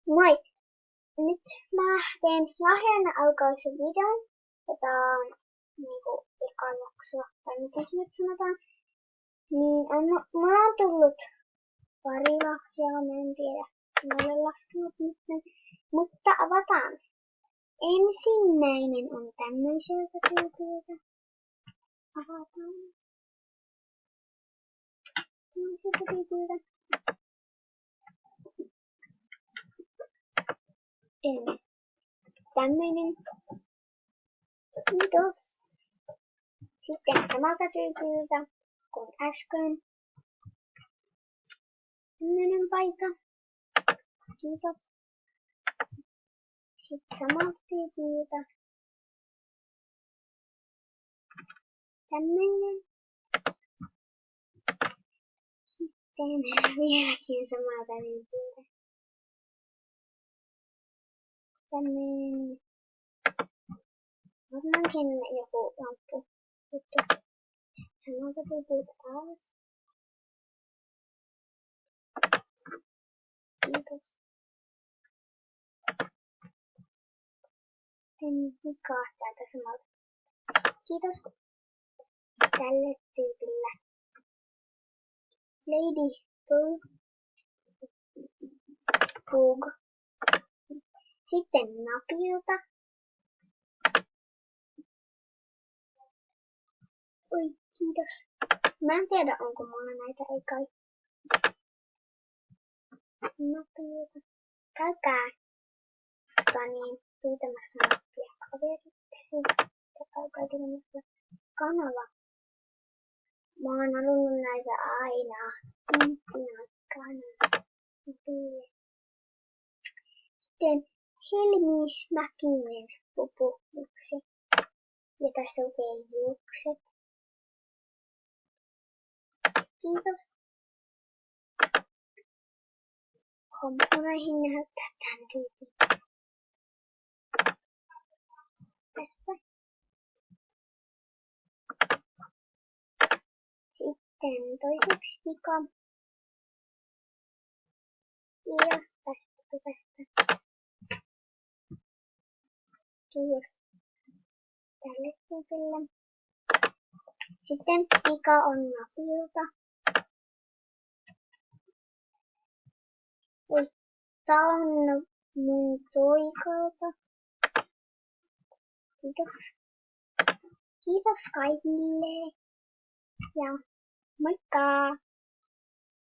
Moi! Nyt mä teen lahjana aukaisuvideon, jota on niinku eka jaksua, tai miten se nyt sanotaan. Niin mulla on tullut pari lahjaa, mä en tiedä, mä olen laskenut nyt, mutta avataan. Ensimmäinen on tämmöiseltä tyypiltä. Avataan. Tämmöiseltä tyypiltä. Tämmöinen. Kiitos. Sitten samalta tyypiltä kuin äsken. Tämmöinen paita. Kiitos. Sitten samalta tyypiltä. Tämmöinen. Sitten vieläkin samalta tyypiltä. Tämmöinen. Varmaankin joku lamppu. Sitten samalta tyypiltä taas. Kiitos. Sitten Mika täältä samalta. Kiitos. Tälle tyypillä. Lady Bug. Sitten Napilta. Oi, kiitos. Mä en tiedä, onko mulla näitä, ei kai. Napilta. Käykää pyytämässä nappia kaveriksi. Ja käykää tekemässä kanava. Mä oon halunnut näitä aina. Napille. Sitten Helmi Mäkinen pupuyksi. Ja tässä lukee juukset. Kiitos. Unohdin näyttää tän tyypin. Tässä. Sitten toiseksi Mika. Kiitos tästä. Kiitos tälle tyypille. Sitten Mika on Napilta. Oi, tää on mun Toikalta. Kiitos. Kiitos kaikille. Ja moikka!